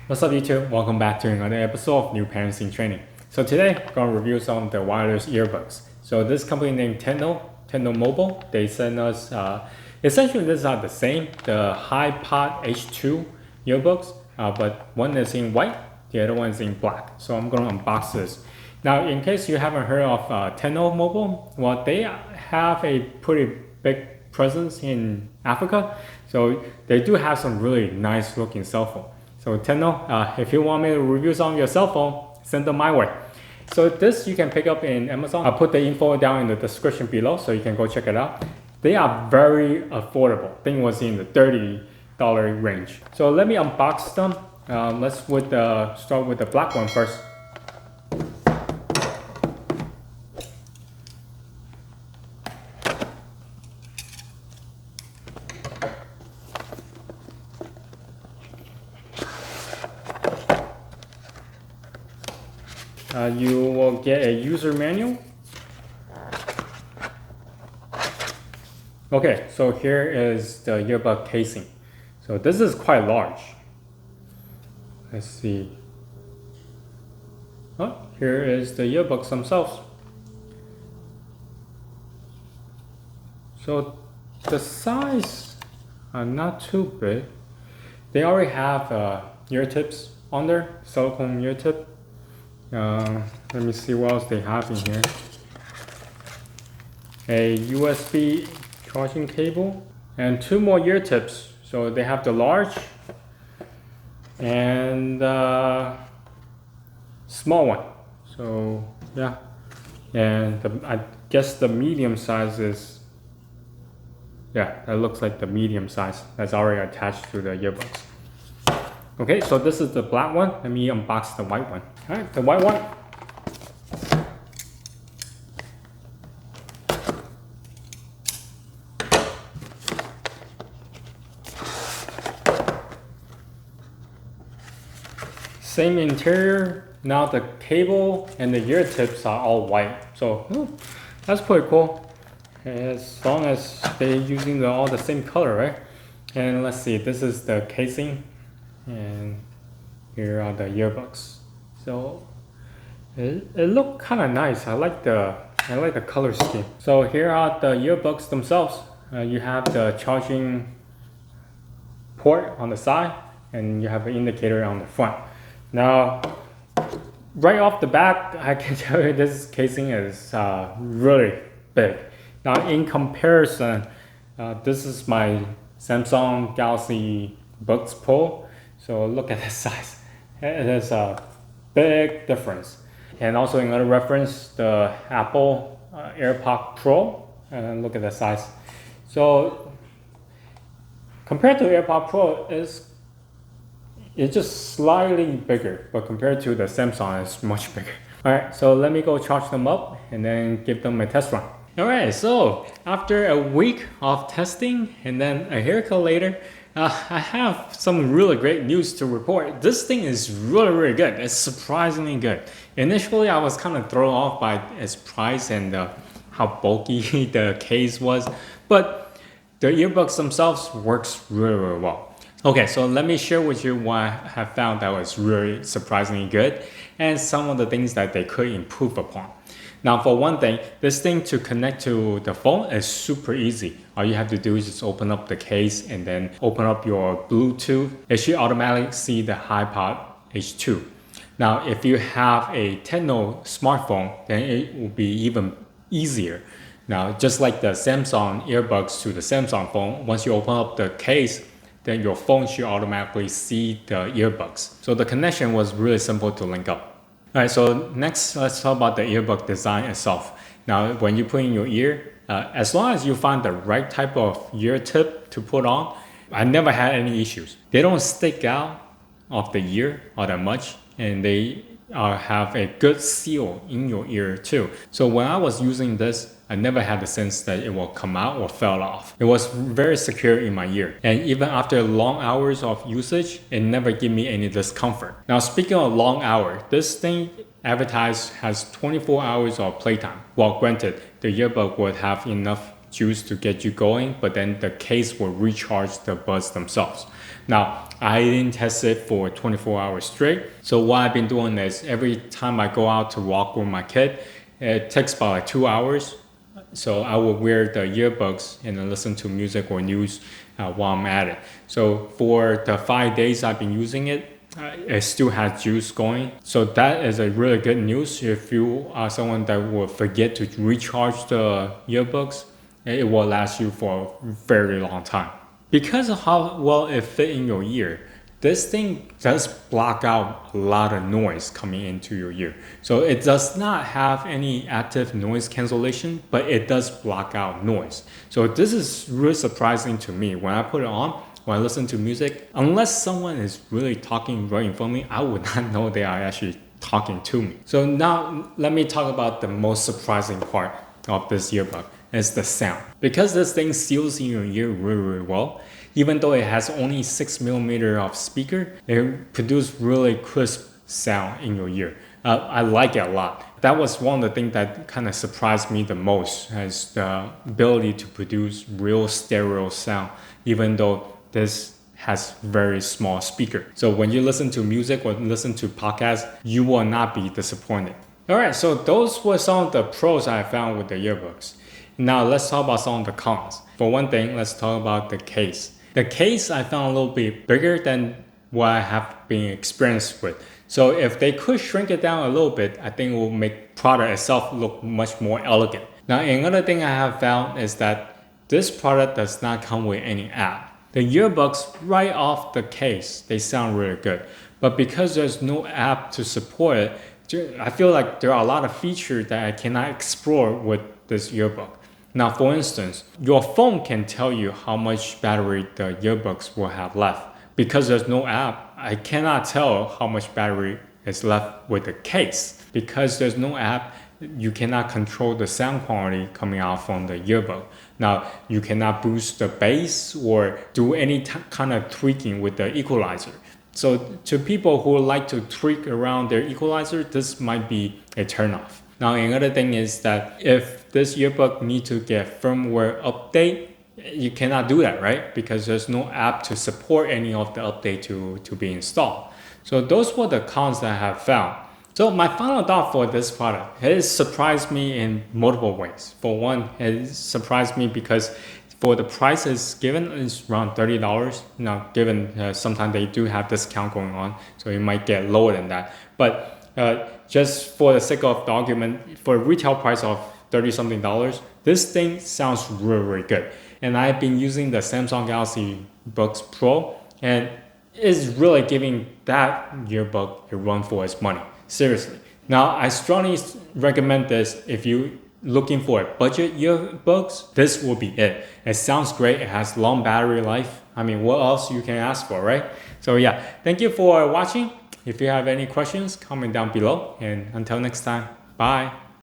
What's up YouTube? Welcome back to another episode of New Parents in Training. So today I'm going to review some of the wireless earbuds. So this company named TECNO Mobile, they sent us, essentially these are the same, the Hipod H2 earbuds, but one is in white, the other one is in black. So I'm going to unbox this. Now in case you haven't heard of TECNO Mobile, well they have a pretty big presence in Africa. So they do have some really nice looking cell phone. So TECNO, if you want me to review some of your cell phone, send them my way. So this you can pick up in Amazon. I'll put the info down in the description below so you can go check it out. They are very affordable. I think it was in the $30 range. So let me unbox them. Let's start with the black one first. You will get a user manual. Okay, so here is the earbud casing. So this is quite large. Let's see. Oh, here is the earbuds themselves. So the size are not too big. They already have ear tips on there, silicone ear tip. Let me see what else they have in here. A USB charging cable and two more ear tips. So they have the large and small one. So yeah, and I guess the medium size is, yeah, that looks like the medium size that's already attached to the earbuds. Okay, so this is the black one. Let me unbox the white one. All right, the white one. Same interior. Now the cable and the ear tips are all white. So that's pretty cool. As long as they're using all the same color, right? And let's see, this is the casing. And here are the earbuds. So it look kind of nice. I like the color scheme. So here are the earbuds themselves. You have the charging port on the side, and you have an indicator on the front. Now, right off the bat, I can tell you this casing is really big. Now, in comparison, this is my Samsung Galaxy Buds Pro. So look at the size. It is a big difference. And also another reference, the Apple AirPods Pro. And look at the size. So compared to AirPods Pro, it's just slightly bigger. But compared to the Samsung, it's much bigger. All right, so let me go charge them up and then give them a test run. All right, so after a week of testing and then a haircut later, I have some really great news to report. This thing is really good. It's surprisingly good. Initially, I was kind of thrown off by its price and how bulky the case was, but the earbuds themselves works really well. Okay, so let me share with you what I have found that was really surprisingly good and some of the things that they could improve upon. Now, for one thing, this thing to connect to the phone is super easy. All you have to do is just open up the case and then open up your Bluetooth. It should automatically see the Hipod H2. Now, if you have a TECNO smartphone, then it will be even easier. Now, just like the Samsung earbuds to the Samsung phone, once you open up the case, then your phone should automatically see the earbuds. So the connection was really simple to link up. All right, so next, let's talk about the earbud design itself. Now, when you put in your ear, as long as you find the right type of ear tip to put on, I never had any issues. They don't stick out of the ear all that much, and they have a good seal in your ear too. So when I was using this, I never had the sense that it will come out or fell off. It was very secure in my ear. And even after long hours of usage, it never gave me any discomfort. Now, speaking of long hours, this thing advertised has 24 hours of playtime. Well, granted, the earbud would have enough juice to get you going, but then the case will recharge the buds themselves. Now, I didn't test it for 24 hours straight. So what I've been doing is every time I go out to walk with my kid, it takes about like 2 hours. So I will wear the earbuds and then listen to music or news while I'm at it. So for the 5 days I've been using it, it still has juice going. So that is a really good news. If you are someone that will forget to recharge the earbuds, it will last you for a very long time. Because of how well it fit in your ear, this thing does block out a lot of noise coming into your ear. So it does not have any active noise cancellation, but it does block out noise. So this is really surprising to me. When I put it on, when I listen to music, unless someone is really talking right in front of me, I would not know they are actually talking to me. So now let me talk about the most surprising part of this earbud. Is the sound. Because this thing seals in your ear really, really well, even though it has only 6mm of speaker, it produces really crisp sound in your ear. I like it a lot. That was one of the things that kind of surprised me the most, is the ability to produce real stereo sound, even though this has very small speaker. So when you listen to music or listen to podcasts, you will not be disappointed. All right, so those were some of the pros I found with the earbuds. Now let's talk about some of the cons. For one thing, let's talk about the case. The case I found a little bit bigger than what I have been experienced with. So if they could shrink it down a little bit, I think it will make product itself look much more elegant. Now another thing I have found is that this product does not come with any app. The earbuds right off the case, they sound really good. But because there's no app to support it, I feel like there are a lot of features that I cannot explore with this earbud. Now, for instance, your phone can tell you how much battery the earbuds will have left. Because there's no app, I cannot tell how much battery is left with the case. Because there's no app, you cannot control the sound quality coming out from the earbud. Now, you cannot boost the bass or do any kind of tweaking with the equalizer. So to people who like to tweak around their equalizer, this might be a turnoff. Now another thing is that if this earbud need to get firmware update, you cannot do that, right? Because there's no app to support any of the update to be installed. So those were the cons that I have found. So my final thought for this product, it surprised me in multiple ways. For one, it surprised me because for the prices given, is around $30. Now, given sometimes they do have discount going on, so it might get lower than that. But just for the sake of the argument, for a retail price of $30-something, this thing sounds really, really good. And I've been using the Samsung Galaxy Buds Pro, and it's really giving that earbud a run for its money. Seriously. Now, I strongly recommend this if you're looking for a budget earbuds. This will be it. It sounds great. It has long battery life. I mean, what else you can ask for, right? So yeah, thank you for watching. If you have any questions, comment down below. And until next time, bye.